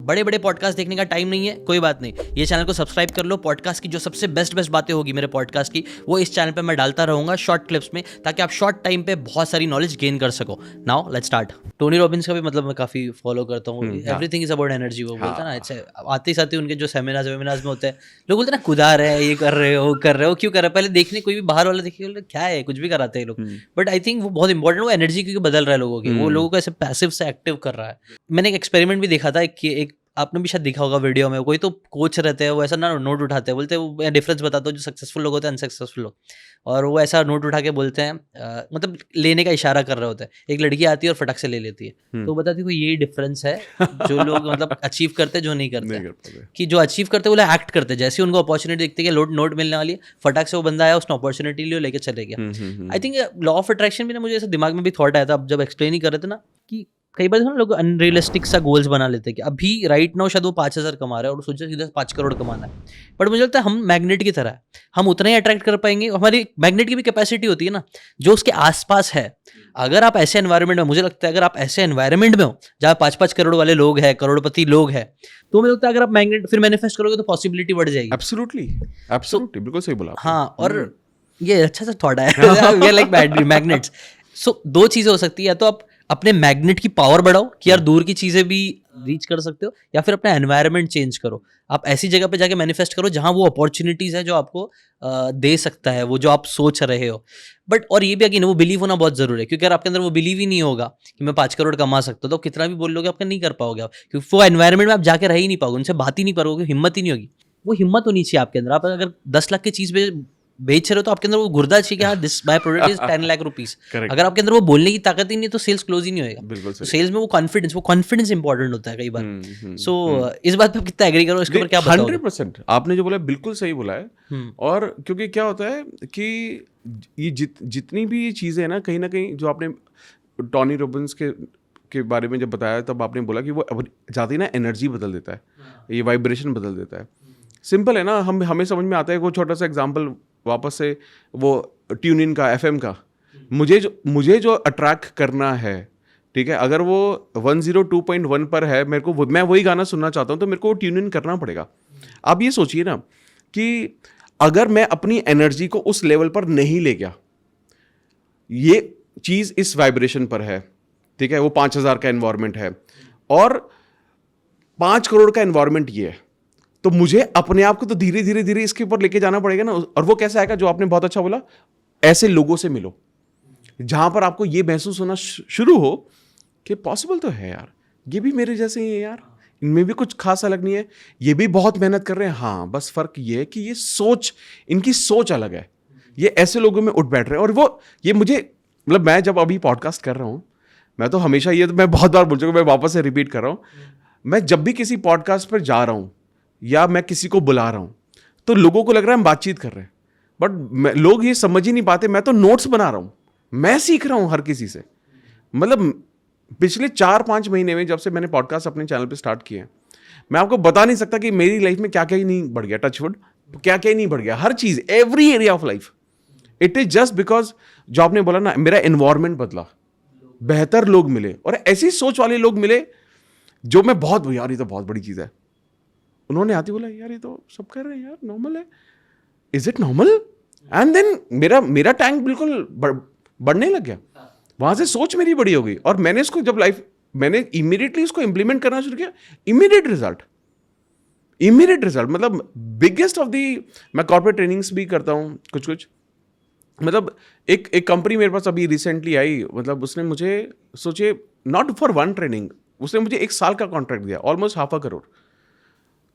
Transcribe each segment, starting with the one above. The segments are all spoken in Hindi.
बड़े बड़े पॉडकास्ट देखने का टाइम नहीं है, कोई बात नहीं, ये चैनल को सब्सक्राइब कर लो। पॉडकास्ट की जो सबसे बेस्ट बातें होगी मेरे पॉडकास्ट की, वो इस चैनल पे मैं डालता रहूंगा शॉर्ट क्लिप्स में, ताकि आप शॉर्ट टाइम पे बहुत सारी नॉलेज गेन कर सको। Now let's start. Tony Robbins का भी मतलब मैं काफी फॉलो करता हूँ। Everything is about energy. वो बोलता है ना, अच्छा आते ही साथ ही उनके जो सेमिनार्स में होते हैं, लोग बोलते हैं ना कुदा रहे हैं, ये कर रहे हो क्यों कर रहे हो। पहले देखने कोई भी बाहर वाला देखिए क्या है, कुछ भी कराते हैं लोग, बट आई थिंक वो बहुत इंपॉर्टेंट, वो एनर्जी क्योंकि बदल रहा है लोगों की, वो लोगों को ऐसे पैसिव से एक्टिव कर रहा है। मैंने एक एक्सपेरिमेंट भी देखा था कि एक, आपने भी शायद देखा होगा वीडियो में, कोई तो कोच रहते हैं, वो ऐसा ना नोट उठाते हैं, बोलते हैं वो डिफरेंस बताता हूँ जो सक्सेसफुल लोग होते हैं अनसक्सेसफुल लोग, और वो ऐसा नोट उठा के बोलते हैं, मतलब लेने का इशारा कर रहे होते हैं। एक लड़की आती है और फटक से ले लेती है, तो बताती है कोई यही डिफरेंस है जो लोग मतलब अचीव करते हैं, जो नहीं करते, कि जो अचीव करते हैं वो एक्ट करते हैं, जैसे उनको अपॉर्चुनिटी दिखती है कि नोट मिलने वाली है, फटाक से वो बंदा आया, उसने अपॉर्चुनिटी लियो, लेके चले गया। I think law of attraction भी ना, मुझे ऐसे दिमाग में भी थॉट आया था अब जब एक्सप्लेन ही कर रहे थे ना, कि कई बार ना लोग अनरियलिस्टिक सा गोल्स बना लेते हैं कि अभी राइट नाउ शायद वो 5,000 कमा रहे हैं और सोचे सीधा 5 करोड़ कमाना है, बट मुझे लगता है हम मैग्नेट की तरह है, हम उतना ही अट्रैक्ट कर पाएंगे। हमारी मैग्नेट की भी कैपेसिटी होती है ना, जो उसके आसपास है। अगर आप ऐसे एनवायरनमेंट में, मुझे लगता है अगर आप ऐसे एनवायरनमेंट में हो जहाँ 5-5 करोड़ वाले लोग हैं, करोड़पति लोग हैं, तो मुझे लगता है अगर आप मैग्नेट फिर मैनिफेस्ट करोगे तो पॉसिबिलिटी बढ़ जाएगी। एब्सोल्युटली बिल्कुल सही बोला। हाँ, और ये अच्छा सा थॉट है, वी आर लाइक मैग्नेट्स। सो 2 चीजें हो सकती है, या तो आप अपने मैग्नेट की पावर बढ़ाओ कि यार दूर की चीजें भी रीच कर सकते हो, या फिर अपना एनवायरनमेंट चेंज करो। आप ऐसी जगह पे जाके मैनिफेस्ट करो जहां वो अपॉर्चुनिटीज है जो आपको दे सकता है वो जो आप सोच रहे हो। बट और ये भी अगेन वो बिलीव होना बहुत जरूरी है, क्योंकि अगर आपके अंदर वो बिलीव ही नहीं होगा कि मैं 5 करोड़ कमा सकता हूँ, तो कितना भी बोल लोगे आपका नहीं कर पाओगे आप, क्योंकि वो एनवायरनमेंट में आप जाके रह ही नहीं पाओगे, उनसे बात ही नहीं करोगे, हिम्मत ही नहीं होगी। वो हिम्मत होनी चाहिए आपके अंदर। आप अगर 10 लाख की चीज बेच रहे हो तो आपके अंदर वो गुर्दा चाहिए कि हाँ this my product is 10 lakh rupees. अगर आपके अंदर वो बोलने की ताकत ही नहीं है तो सेल्स क्लोज ही नहीं होएगा। तो सेल्स में वो कॉन्फिडेंस इंपॉर्टेंट होता है कई बार। सो इस बात पे आप कितना एग्री करो, इसके ऊपर क्या बताओगे? 100% आपने जो बोला बिल्कुल सही बोला है। और क्योंकि क्या होता है कि ये जितनी भी चीजें हैं ना कहीं जो आपने टोनी रॉबिन्स के बारे में जब बताया, तब आपने बोला कि वो जाती ना एनर्जी बदल देता है, ये वाइब्रेशन बदल देता है। सिंपल है ना, हमें समझ में आता है। वो छोटा सा एग्जांपल वापस से, वो ट्यून इन का, FM का, मुझे जो अट्रैक्ट करना है, ठीक है, अगर वो 102.1 पर है, मैं वही गाना सुनना चाहता हूँ, तो मेरे को ट्यून इन करना पड़ेगा। आप ये सोचिए ना कि अगर मैं अपनी एनर्जी को उस लेवल पर नहीं ले गया, ये चीज इस वाइब्रेशन पर है, ठीक है, वो 5,000 का एनवायरमेंट है और 5 करोड़ का एनवायरमेंट ये है, तो मुझे अपने आप को तो धीरे धीरे इसके ऊपर लेके जाना पड़ेगा ना। और वो कैसे आएगा, जो आपने बहुत अच्छा बोला, ऐसे लोगों से मिलो जहां पर आपको ये महसूस होना शुरू हो कि पॉसिबल तो है यार, ये भी मेरे जैसे ही है यार, इनमें भी कुछ खास अलग नहीं है, ये भी बहुत मेहनत कर रहे हैं। हाँ, बस फर्क ये है कि इनकी सोच अलग है, ये ऐसे लोगों में उठ बैठ रहे हैं। और वो ये मुझे मतलब, मैं जब अभी पॉडकास्ट कर रहा हूं, मैं तो हमेशा ये, तो मैं बहुत बार बोल चुका हूं, मैं वापस से रिपीट कर रहा हूं, मैं जब भी किसी पॉडकास्ट पर जा रहा हूं या मैं किसी को बुला रहा हूं, तो लोगों को लग रहा है हम बातचीत कर रहे हैं, बट लोग ये समझ ही नहीं पाते, मैं तो नोट्स बना रहा हूं, मैं सीख रहा हूं हर किसी से। मतलब पिछले 4-5 महीने में जब से मैंने पॉडकास्ट अपने चैनल पे स्टार्ट किए हैं, मैं आपको बता नहीं सकता कि मेरी लाइफ में क्या क्या ही नहीं बढ़ गया, टचवुड, क्या क्या ही नहीं बढ़ गया, हर चीज, every area of life. It is just because जो आपने बोला ना, मेरा एनवायरमेंट बदला, बेहतर लोग मिले और ऐसी सोच वाले लोग मिले जो मैं बहुत, यार ये तो बहुत बड़ी चीज है। उन्होंने आते बोला, यार ये तो सब कर रहे हैं यार, नॉर्मल है, is it normal? And then मेरा टैंक बिल्कुल बढ़ने लग गया, वहां से सोच मेरी बड़ी हो गई और मैंने इसको जब मैंने इमीडिएटली इसको इंप्लीमेंट करना शुरू किया, इमीडिएट रिजल्ट, मतलब बिगेस्ट ऑफ दी। मैं कॉर्पोरेट ट्रेनिंग्स भी करता हूँ कुछ, मतलब एक कंपनी मेरे पास अभी रिसेंटली आई, मतलब उसने मुझे, सोचे, नॉट फॉर 1 ट्रेनिंग, उसने मुझे 1 साल का कॉन्ट्रैक्ट दिया, ऑलमोस्ट 500 करोड़।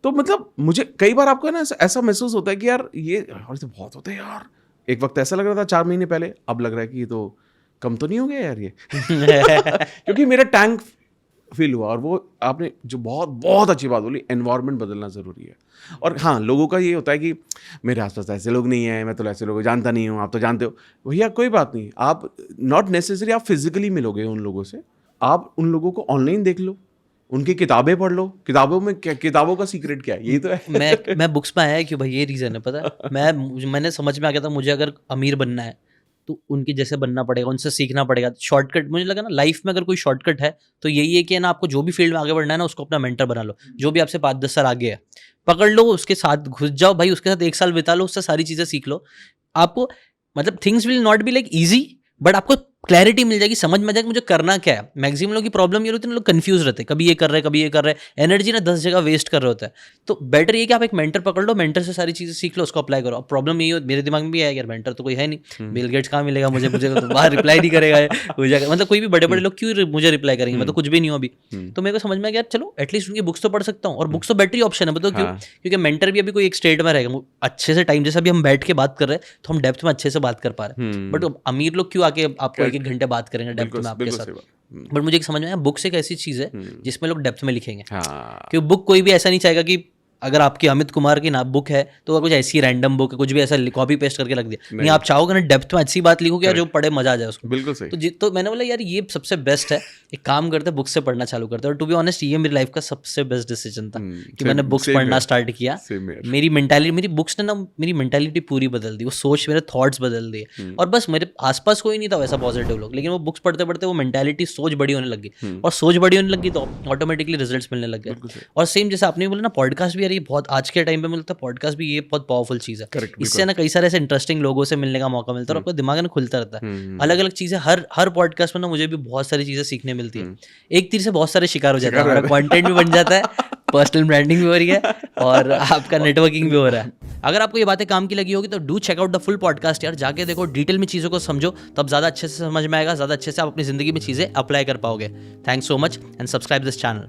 तो मतलब मुझे कई बार आपको ना ऐसा महसूस होता है कि यार ये तो बहुत होता है यार। एक वक्त ऐसा लग रहा था 4 महीने पहले, अब लग रहा है कि ये तो कम तो नहीं हो गया यार ये क्योंकि मेरा टैंक फील हुआ। और वो आपने जो बहुत बहुत अच्छी बात बोली, एनवायरनमेंट बदलना ज़रूरी है। और हाँ, लोगों का ये होता है कि मेरे आसपास ऐसे लोग नहीं हैं, मैं तो ऐसे लोगों को जानता नहीं हूँ, आप तो जानते हो। भैया कोई बात नहीं, आप नॉट नेसेसरी आप फिजिकली मिलोगे उन लोगों से, आप उन लोगों को ऑनलाइन देख लो, उनकी किताबें पढ़ लो। किताबों में क्या, किताबों का सीक्रेट क्या है, यही तो है मैं बुक्स में आया है कि भाई ये रीज़न है, पता है, मैंने समझ में आ गया था, मुझे अगर अमीर बनना है तो उनके जैसे बनना पड़ेगा, उनसे सीखना पड़ेगा। शॉर्टकट मुझे लगा ना, लाइफ में अगर कोई शॉर्टकट है तो यही है कि ना, आपको जो भी फील्ड में आगे बढ़ना है ना, उसको अपना मेंटर बना लो। जो भी आपसे 5-10 साल आगे है पकड़ लो, उसके साथ घुस जाओ भाई, उसके साथ 1 साल बिता लो, उससे सारी चीज़ें सीख लो। आपको मतलब things will not be like easy, but आपको क्लैरिटी मिल जाएगी, समझ में आ जाएगा मुझे करना क्या है। मैक्सिमम लोगों की प्रॉब्लम ये होती है ना, लोग कंफ्यूज रहते हैं, कभी ये कर रहे हैं, कभी ये कर रहे हैं, एनर्जी ना 10 जगह वेस्ट कर रहे होता है। तो बेटर ये कि आप एक मेंटर पकड़ लो, मेंटर से सारी चीज़ें सीख लो, उसको अप्लाई करो। अब प्रॉब्लम यही हो, मेरे दिमाग में भी है यार, मेंटर तो कोई है नहीं, बिल गेट्स कहाँ मिलेगा मुझे तो बाहर रिप्लाई नहीं करेगा हो जाएगा, मतलब कोई भी बड़े बड़े लोग क्यों मुझे रिप्लाई करेंगे, मैं तो कुछ भी नहीं हूँ अभी। तो मेरे को समझ में आ गया चलो एटलीस्ट उनकी बुक्स तो पढ़ सकता हूँ, और बुक्स तो बेटर ही ऑप्शन है। बताओ क्यों? क्योंकि मेंटर भी अभी कोई एक स्टेट में रहेगा अच्छे से, टाइम जैसे अभी हम बैठ के बात कर रहे हैं तो हम डेप्थ में अच्छे से बात कर पा रहे हैं, बट अमीर लोग क्यों आके आपको 1-1 घंटे बात करेंगे डेप्थ में आपके साथ। बट मुझे एक समझ में आया, बुक्स एक ऐसी चीज है जिसमें लोग डेप्थ में लिखेंगे। क्योंकि बुक कोई भी ऐसा नहीं चाहेगा कि अगर आपकी अमित कुमार की ना बुक है तो कुछ ऐसी रैंडम बुक है, कुछ भी ऐसा कॉपी पेस्ट करके रख दिया नहीं, आप चाहोगे ना डेप्थ में अच्छी बात लिखोगे जो पढ़े मजा आ जाए उसको। बिल्कुल सही। तो मैंने बोला यार ये सबसे बेस्ट है, एक काम करते बुक से पढ़ना चालू करते। और टू बी ऑनेस्ट ये मेरी लाइफ का सबसे बेस्ट डिसीजन था कि मैंने बुक्स पढ़ना स्टार्ट किया। मेरी मेंटालिटी, मेरी बुक्स ने ना मेरी मेंटालिटी पूरी बदल दी, वो सोच, मेरे थॉट्स बदल दिए। और बस मेरे आसपास कोई नहीं था वैसा पॉजिटिव लोग, लेकिन वो बुक्स पढ़ते पढ़ते वो मेंटालिटी, सोच बड़ी होने लगी, और सोच बड़ी होने लगी तो ऑटोमेटिकली रिजल्ट्स मिलने लग गए। और सेम जैसे आपने बोला ना, पॉडकास्ट भी यार ये बहुत आज के टाइम पे मिलता है, पॉडकास्ट भी ये बहुत पावरफुल चीज है। इससे ना कई सारे ऐसे इंटरेस्टिंग लोगों से मिलने का मौका मिलता है और आपका दिमाग ना खुलता रहता है। अलग अलग चीजें हर पॉडकास्ट में ना मुझे भी बहुत सारी चीजें सीखने मिलती है। एक तीर से बहुत सारे शिकार हो जाते हैं, हमारा कंटेंट भी बन जाता है, पर्सनल ब्रांडिंग भी हो रही है और आपका नेटवर्किंग भी हो रहा है। अगर आपको ये बातें काम की लगी होगी तो do check out the full podcast यार, जाके देखो, डिटेल में चीज़ों को समझो, तब ज़्यादा अच्छे से समझ में आएगा, ज़्यादा अच्छे से आप अपनी ज़िंदगी में चीज़ें अप्लाई कर पाओगे। Thanks so much and subscribe this channel.